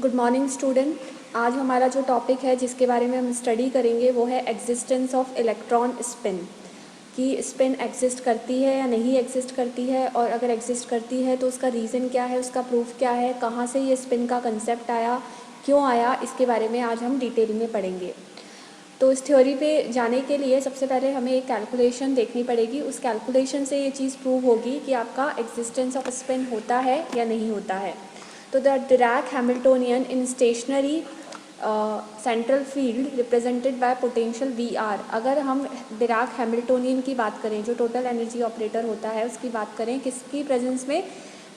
Good morning student. आज हमारा जो टॉपिक है जिसके बारे में हम स्टडी करेंगे वो है एग्जिस्टेंस ऑफ इलेक्ट्रॉन स्पिन, कि स्पिन एग्जिस्ट करती है या नहीं एग्जिस्ट करती है, और अगर एग्जिस्ट करती है तो उसका रीज़न क्या है, उसका प्रूफ क्या है, कहाँ से ये स्पिन का कंसेप्ट आया, क्यों आया, इसके बारे में आज हम डिटेल में पढ़ेंगे। तो इस थ्योरी पे जाने के लिए सबसे पहले हमें एक कैलकुलेशन देखनी पड़ेगी। उस कैलकुलेशन से ये चीज़ प्रूव होगी कि आपका एग्जिस्टेंस ऑफ स्पिन होता है या नहीं होता है। तो the Dirac Hamiltonian in stationary central field represented by potential V R. अगर हम डिराक हैमिल्टोनियन की बात करें, जो टोटल एनर्जी ऑपरेटर होता है, उसकी बात करें, किसकी प्रेजेंस में,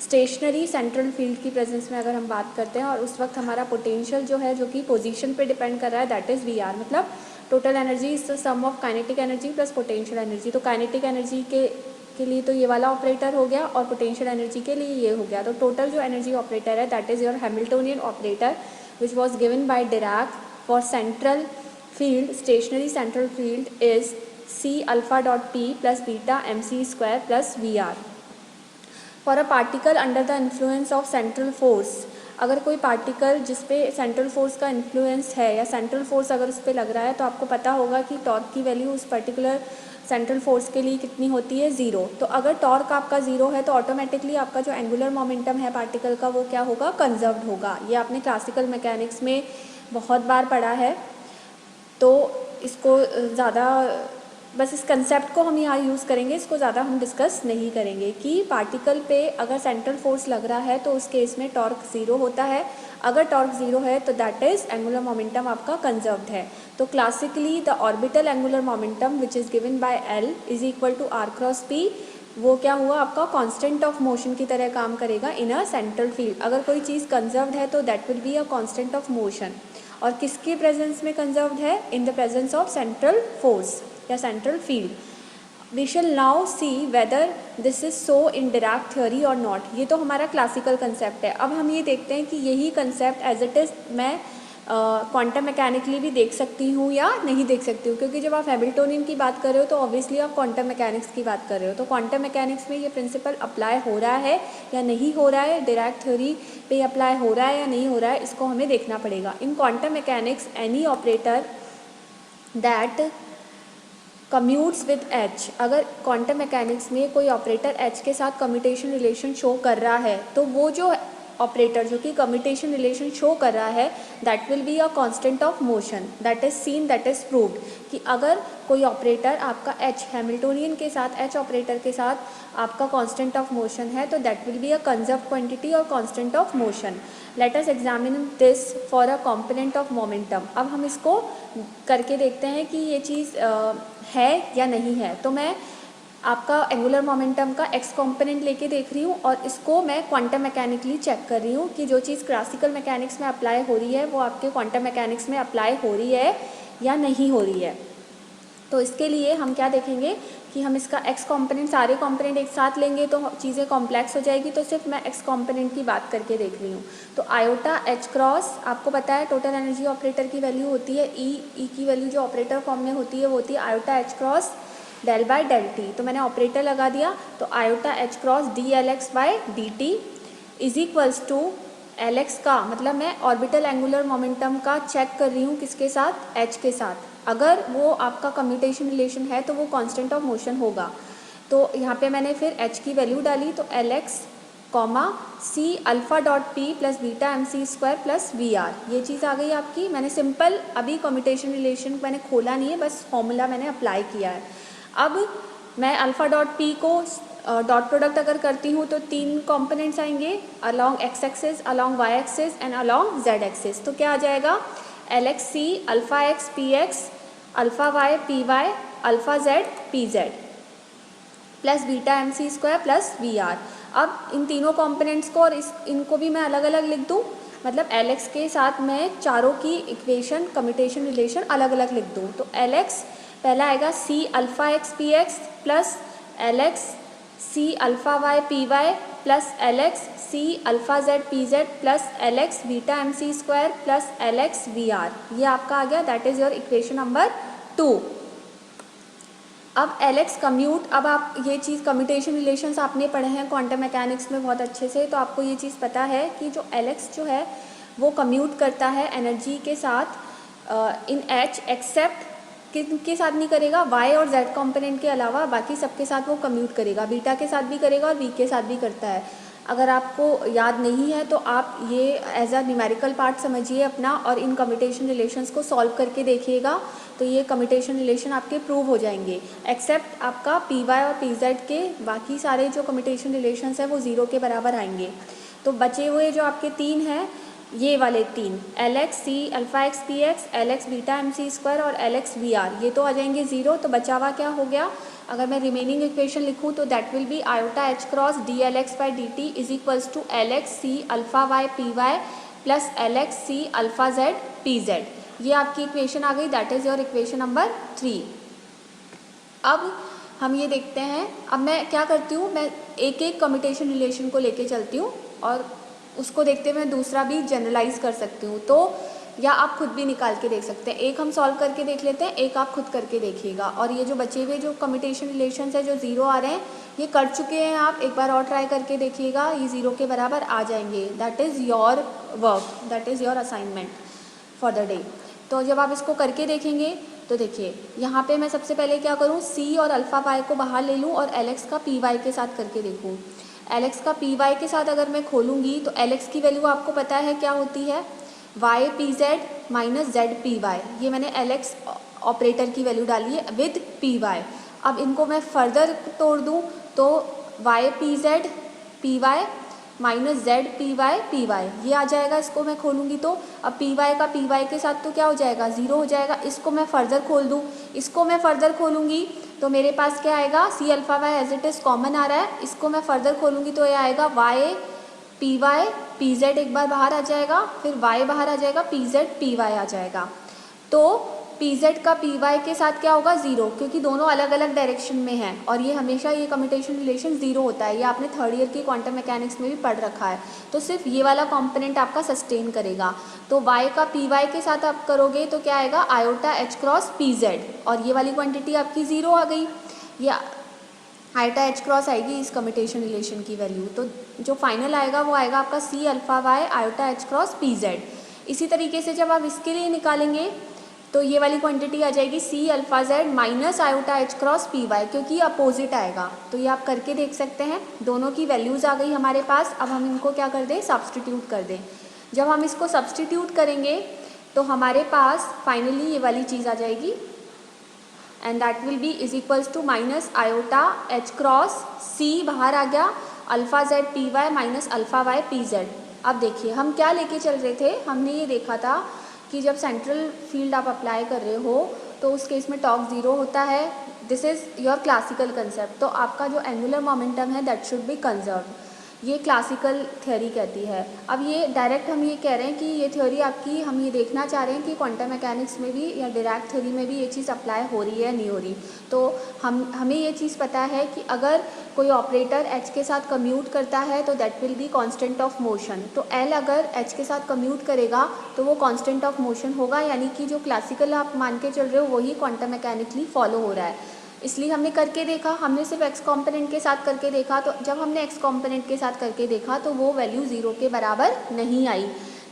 स्टेशनरी सेंट्रल फील्ड की प्रेजेंस में अगर हम बात करते हैं, और उस वक्त हमारा पोटेंशियल जो है, जो कि पोजीशन पे डिपेंड कर रहा है, दैट इज़ वी आर। मतलब total energy is the sum of kinetic energy plus potential energy. तो काइनेटिक एनर्जी के लिए तो ये वाला ऑपरेटर हो गया, और पोटेंशियल एनर्जी के लिए ये हो गया। तो टोटल जो एनर्जी ऑपरेटर है that is your Hamiltonian operator which was given by Dirac for central field, stationary central field is C alpha dot P plus beta mc square plus VR. For a particle under the influence of central force, अगर कोई particle जिस पे central force का influence है या central force अगर उस पर लग रहा है, तो आपको पता होगा कि टॉर्क की वैल्यू उस पर्टिकुलर सेंट्रल फोर्स के लिए कितनी होती है, 0। तो अगर टॉर्क आपका 0 है तो ऑटोमेटिकली आपका जो एंगुलर मोमेंटम है पार्टिकल का, वो क्या होगा, कंजर्व्ड होगा। ये आपने क्लासिकल मैकेनिक्स में बहुत बार पढ़ा है, तो इसको ज़्यादा, बस इस कंसेप्ट को हम यहाँ यूज़ करेंगे, इसको ज़्यादा हम डिस्कस नहीं करेंगे। कि पार्टिकल पे अगर सेंट्रल फोर्स लग रहा है तो उस केस में टॉर्क 0 होता है। अगर टॉर्क 0 है तो दैट इज़ एंगुलर मोमेंटम आपका कंजर्व्ड है। तो classically the orbital angular momentum which is given by L is equal to R cross P, वो क्या हुआ, आपका कांस्टेंट ऑफ मोशन की तरह काम करेगा इन अ सेंट्रल फील्ड। अगर कोई चीज़ कंजर्व्ड है तो that will be a constant of motion. और किसके प्रेजेंस में कंजर्व्ड है, in the presence of central force या central field. We shall now see whether this is so in Dirac theory और नॉट। ये तो हमारा क्लासिकल कंसेप्ट है। अब हम ये देखते हैं कि यही कंसेप्ट एज इट इज़ मैं क्वांटम मैकेनिकली भी देख सकती हूँ या नहीं देख सकती हूँ, क्योंकि जब आप हैमिल्टोनियन की बात कर रहे हो तो ऑब्वियसली आप क्वांटम मैकेनिक्स की बात कर रहे हो। तो क्वांटम मैकेनिक्स में ये प्रिंसिपल अप्लाई हो रहा है या नहीं हो रहा है, डिराक थ्योरी पे अप्लाई हो रहा है या नहीं हो रहा है, इसको हमें देखना पड़ेगा। इन quantum mechanics any operator that commutes with H, अगर क्वांटम मैकेनिक्स में कोई ऑपरेटर एच के साथ कम्यूटेशन रिलेशन शो कर रहा है, तो वो जो ऑपरेटर जो कि कम्यूटेशन रिलेशन शो कर रहा है that will be a constant of motion, that is seen, that is proved. कि अगर कोई ऑपरेटर आपका एच हैमिल्टोनियन के साथ, एच ऑपरेटर के साथ आपका कांस्टेंट ऑफ मोशन है, तो that will be a conserved quantity और constant of motion. Let us examine this for a component of momentum. अब हम इसको करके देखते हैं कि ये चीज़ है या नहीं है। तो मैं आपका एंगुलर मोमेंटम का एक्स कंपोनेंट लेके देख रही हूँ, और इसको मैं क्वांटम मैकेनिकली चेक कर रही हूँ कि जो चीज़ क्लासिकल मैकेनिक्स में अप्लाई हो रही है वो आपके क्वांटम मैकेनिक्स में अप्लाई हो रही है या नहीं हो रही है। तो इसके लिए हम क्या देखेंगे कि हम इसका एक्स कंपोनेंट, सारे कंपोनेंट एक साथ लेंगे तो चीज़ें कॉम्प्लेक्स हो जाएगी। तो सिर्फ मैं एक्स कंपोनेंट की बात करके देख रही हूँ। तो आयोटा एच क्रॉस, आपको पता है टोटल एनर्जी ऑपरेटर की वैल्यू होती है ई की वैल्यू जो ऑपरेटर फॉर्म में होती है वो होती है iota H cross del by del T. तो मैंने ऑपरेटर लगा दिया, तो iota H cross D L X by D T is equals to L X का, मतलब मैं ऑर्बिटल एंगुलर मोमेंटम का चेक कर रही हूँ किसके साथ, एच के साथ। अगर वो आपका कम्यूटेशन रिलेशन है तो वो कांस्टेंट ऑफ मोशन होगा। तो यहाँ पे मैंने फिर एच की वैल्यू डाली, तो L X comma C alpha dot P plus beta M C square plus V R, ये चीज़ आ गई आपकी। मैंने सिंपल अभी कम्यूटेशन रिलेशन मैंने खोला नहीं है, बस फॉर्मूला मैंने अप्लाई किया है। अब मैं अल्फ़ा डॉट पी को डॉट प्रोडक्ट अगर करती हूँ तो 3 कंपोनेंट्स आएंगे, along X axis, along Y axis and along Z axis. तो क्या आ जाएगा, L X C alpha X P X alpha Y P Y alpha Z P Z plus beta M C square plus V R. अब इन तीनों components को और इनको भी मैं अलग अलग लिख दूँ, मतलब एल एक्स के साथ मैं चारों की इक्वेशन, कम्यूटेशन रिलेशन अलग अलग लिख दूँ। तो एल एक्स पहला आएगा C alpha X P X plus L X C alpha Y P Y plus L X C alpha Z P Z plus L X beta M C square plus L X V R, ये आपका आ गया, that is your equation number 2। अब L x commute, अब आप ये चीज़ commutation relations आपने पढ़े हैं क्वांटम मैकेनिक्स में बहुत अच्छे से, तो आपको ये चीज़ पता है कि जो एल एक्स जो है वो कम्यूट करता है एनर्जी के साथ इन एच, एक्सेप्ट किनके साथ नहीं करेगा, वाई और जेड कंपोनेंट के अलावा बाकी सबके साथ वो कम्यूट करेगा, बीटा के साथ भी करेगा और वी के साथ भी करता है। अगर आपको याद नहीं है तो आप ये एज अ न्यूमेरिकल पार्ट समझिए अपना, और इन कम्यूटेशन रिलेशंस को सॉल्व करके देखिएगा तो ये कम्यूटेशन रिलेशन आपके प्रूव हो जाएंगे। एक्सेप्ट आपका पी वाई और पी जेड के बाकी सारे जो कम्यूटेशन रिलेशंस हैं वो ज़ीरो के बराबर आएंगे। तो बचे हुए जो आपके तीन हैं, ये वाले तीन, L X C alpha X P X, L X beta M C square और एल एक्स वी आर, ये तो आ जाएंगे ज़ीरो। तो बचा हुआ क्या हो गया, अगर मैं रिमेनिंग इक्वेशन लिखूँ तो that will be iota H cross D L X by D T is equals to L X C alpha Y P Y plus L X C alpha Z P Z. ये आपकी equation आ गई, that is your equation number 3। अब हम ये देखते हैं, अब मैं क्या करती हूँ, मैं एक एक कम्यूटेशन रिलेशन को लेके चलती हूँ और उसको देखते हुए मैं दूसरा भी जनरलाइज कर सकती हूँ, तो या आप खुद भी निकाल के देख सकते हैं। एक हम सॉल्व करके देख लेते हैं, एक आप खुद करके देखिएगा। और ये जो बचे हुए जो कम्यूटेशन रिलेशंस है जो ज़ीरो आ रहे हैं, ये कर चुके हैं आप, एक बार और ट्राई करके देखिएगा, ये ज़ीरो के बराबर आ जाएंगे। That is your work, that is your assignment for the day. तो जब आप इसको करके देखेंगे तो देखिए यहाँ पे मैं सबसे पहले क्या करूँ, सी और अल्फ़ा वाई को बाहर ले लूँ और एल एक्स का पी वाई के साथ करके देखूँ। एल एक्स का पी वाई के साथ अगर मैं खोलूँगी तो एल एक्स की वैल्यू आपको पता है क्या होती है, Y P Z minus Z P Y. ये मैंने एल एक्स ऑपरेटर की वैल्यू डाली है विद पी वाई। अब इनको मैं फर्दर तोड़ दूँ तो Y P Z P Y minus Z P Y ये आ जाएगा। इसको मैं खोलूँगी तो अब पी वाई का पी वाई के साथ तो क्या हो जाएगा, ज़ीरो हो जाएगा। इसको मैं फर्दर खोल दूँ, इसको मैं फर्दर खोलूँगी तो मेरे पास क्या आएगा, C alpha Y as it is common आ रहा है, इसको मैं फर्दर खोलूँगी तो ये आएगा वाई पी जेड एक बार बाहर आ जाएगा, फिर वाई बाहर आ जाएगा, पी जेड पी वाई आ जाएगा। तो पी जेड का पी वाई के साथ क्या होगा, ज़ीरो, क्योंकि दोनों अलग अलग डायरेक्शन में हैं और ये हमेशा ये कम्यूटेशन रिलेशन ज़ीरो होता है। ये आपने थर्ड ईयर की क्वांटम मैकेनिक्स में भी पढ़ रखा है। तो सिर्फ ये वाला कंपोनेंट आपका सस्टेन करेगा। तो वाई का पी वाई के साथ आप करोगे तो क्या आएगा, iota H cross P Z, और ये वाली क्वान्टिटी आपकी ज़ीरो आ गई। ये आयोटा एच क्रॉस आएगी इस कम्यूटेशन रिलेशन की वैल्यू। तो जो फाइनल आएगा वो आएगा आपका C alpha Y iota H cross P Z. इसी तरीके से जब आप इसके लिए निकालेंगे तो ये वाली क्वांटिटी आ जाएगी C alpha Z minus iota H cross P Y, क्योंकि अपोजिट आएगा। तो ये आप करके देख सकते हैं, दोनों की वैल्यूज़ आ गई हमारे पास। अब हम इनको क्या कर दें, सब्सटीट्यूट कर दें। जब हम इसको सब्सटीट्यूट करेंगे तो हमारे पास फाइनली ये वाली चीज़ आ जाएगी, and that will be is equals to minus iota H cross C बाहर आ गया, alpha Z P Y minus alpha Y P Z. अब देखिए हम क्या लेके चल रहे थे, हमने ये देखा था कि जब सेंट्रल फील्ड आप अप्लाई कर रहे हो तो उस केस में टॉर्क ज़ीरो होता है। This is your classical concept. तो आपका जो एंगुलर मोमेंटम है दैट शुड बी कंजर्व, ये क्लासिकल थ्योरी कहती है। अब ये डायरेक्ट हम ये कह रहे हैं कि ये थ्योरी आपकी, हम ये देखना चाह रहे हैं कि क्वांटम मैकेनिक्स में भी या डायरेक्ट थ्योरी में भी ये चीज़ अप्लाई हो रही है नहीं हो रही। तो हमें ये चीज़ पता है कि अगर कोई ऑपरेटर एच के साथ कम्यूट करता है तो that will be constant of motion. तो एल अगर एच के साथ कम्यूट करेगा तो वो कांस्टेंट ऑफ मोशन होगा, यानी कि जो क्लासिकल आप मान के चल रहे हो वही क्वांटम मैकेनिकली फॉलो हो रहा है। इसलिए हमने करके देखा, हमने सिर्फ एक्स कॉम्पोनेंट के साथ करके देखा। तो जब हमने एक्स कॉम्पोनेंट के साथ करके देखा तो वो वैल्यू ज़ीरो के बराबर नहीं आई।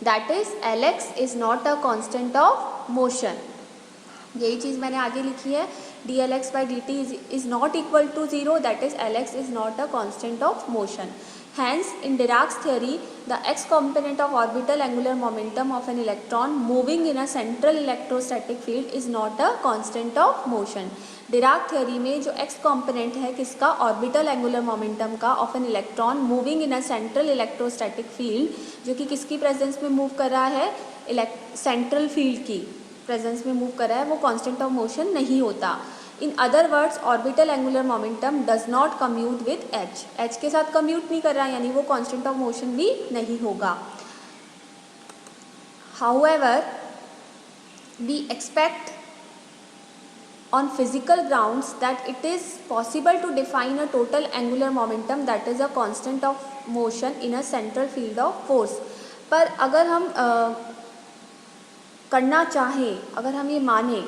That is L X is not a constant of motion. यही चीज़ मैंने आगे लिखी है, D L X by D T is not equal to zero, that is L X is not a constant of motion. Hence, in Dirac's theory, the x component of orbital angular momentum of an electron moving in a central electrostatic field is not a constant of motion. Dirac theory में जो x component है किसका, orbital angular momentum का of an electron moving in a central electrostatic field, जो कि किसकी presence में move कर रहा है, central field की presence में move कर रहा है, वो constant of motion नहीं होता। In other words orbital angular momentum does not commute with H, H के साथ कम्यूट नहीं कर रहा, यानी वो कांस्टेंट ऑफ मोशन भी नहीं होगा। However we expect on physical grounds that it is possible to define a total angular momentum that is a constant of motion in a central field of force। पर अगर हम करना चाहें, अगर हम ये माने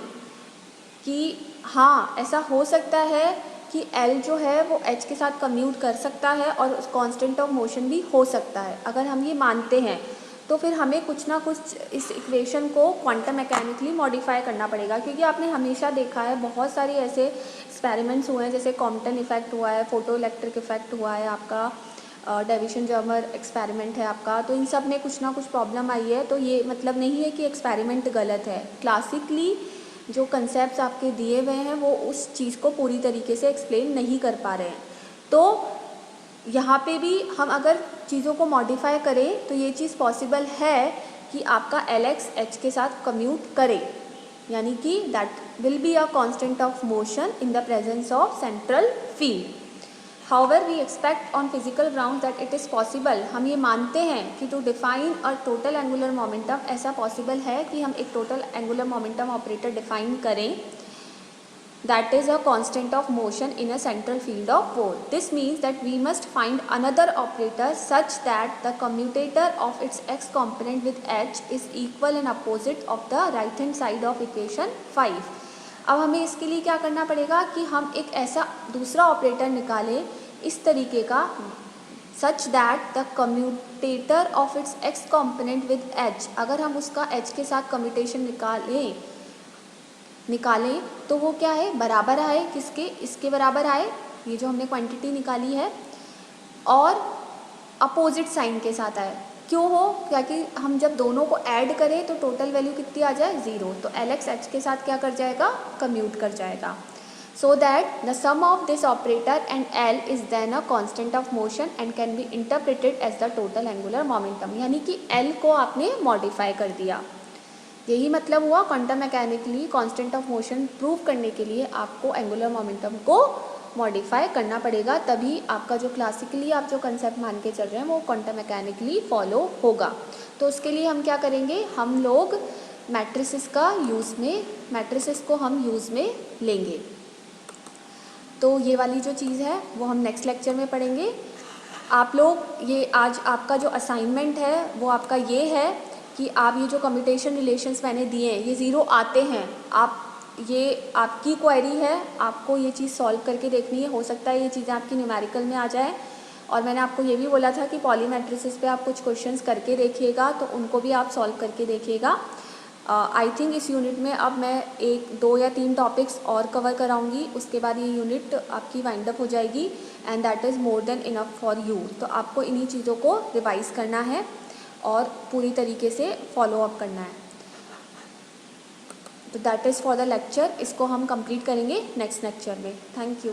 कि हाँ ऐसा हो सकता है कि L जो है वो H के साथ कम्यूट कर सकता है और कांस्टेंट ऑफ मोशन भी हो सकता है, अगर हम ये मानते हैं तो फिर हमें कुछ ना कुछ इस इक्वेशन को क्वांटम मैकेनिकली मॉडिफाई करना पड़ेगा, क्योंकि आपने हमेशा देखा है बहुत सारे ऐसे एक्सपेरिमेंट्स हुए हैं, जैसे कॉम्पटन इफेक्ट हुआ है, फोटो इलेक्ट्रिक इफेक्ट हुआ है, आपका डेविशन जर्मर एक्सपेरिमेंट है आपका, तो इन सब में कुछ ना कुछ प्रॉब्लम आई है। तो ये मतलब नहीं है कि एक्सपेरिमेंट गलत है, क्लासिकली जो कंसेप्ट आपके दिए हुए हैं वो उस चीज़ को पूरी तरीके से एक्सप्लेन नहीं कर पा रहे हैं। तो यहाँ पे भी हम अगर चीज़ों को मॉडिफाई करें तो ये चीज़ पॉसिबल है कि आपका Lx h के साथ कम्यूट करे, यानी कि that will be a constant of motion in the presence of central field. However, we expect on physical grounds that it is possible, हम ये मानते हैं कि to define a total angular momentum, ऐसा पॉसिबल है कि हम एक total angular momentum operator define करें that is a constant of motion in a central field of pole. This means that we must find another operator such that the commutator of its x component with h is equal and opposite of the right hand side of equation 5. अब हमें इसके लिए क्या करना पड़ेगा कि हम एक ऐसा दूसरा ऑपरेटर निकालें इस तरीके का such that the commutator of its x component with H, अगर हम उसका एच के साथ कम्यूटेशन निकालें तो वो क्या है, बराबर आए किसके, इसके बराबर आए, ये जो हमने क्वांटिटी निकाली है, और अपोजिट साइन के साथ आए। क्यों हो, क्योंकि हम जब दोनों को ऐड करें तो टोटल वैल्यू कितनी आ जाए, 0, तो Lx h के साथ क्या कर जाएगा, कम्यूट कर जाएगा। So that the sum of this operator and L is then a constant of motion and can be interpreted as the total angular momentum, यानी कि L को आपने मॉडिफाई कर दिया। यही मतलब हुआ quantum mechanically constant of motion prove करने के लिए आपको एंगुलर मोमेंटम को मॉडिफाई करना पड़ेगा, तभी आपका जो क्लासिकली आप जो कंसेप्ट मान के चल रहे हैं वो क्वांटम मैकेनिकली फॉलो होगा। तो उसके लिए हम क्या करेंगे, हम लोग मैट्रिसेस को हम यूज़ में लेंगे। तो ये वाली जो चीज़ है वो हम नेक्स्ट लेक्चर में पढ़ेंगे। आप लोग ये आज आपका जो असाइनमेंट है वो आपका ये है कि आप ये जो कम्यूटेशन रिलेशंस मैंने दिए हैं ये 0 आते हैं, आप ये आपकी क्वेरी है, आपको ये चीज़ सॉल्व करके देखनी है। हो सकता है ये चीज़ें आपकी न्यूमेरिकल में आ जाए, और मैंने आपको ये भी बोला था कि पॉलीमेट्रिसेस पे आप कुछ क्वेश्चंस करके देखिएगा, तो उनको भी आप सॉल्व करके देखिएगा। आई थिंक इस यूनिट में अब मैं 1, 2 या 3 टॉपिक्स और कवर कराऊंगी, उसके बाद ये यूनिट आपकी वाइंड अप हो जाएगी and that is more than enough for you. तो आपको इन्हीं चीज़ों को रिवाइज करना है और पूरी तरीके से फॉलो अप करना है। तो that is for the lecture, इसको हम कंप्लीट करेंगे नेक्स्ट लेक्चर में। Thank you.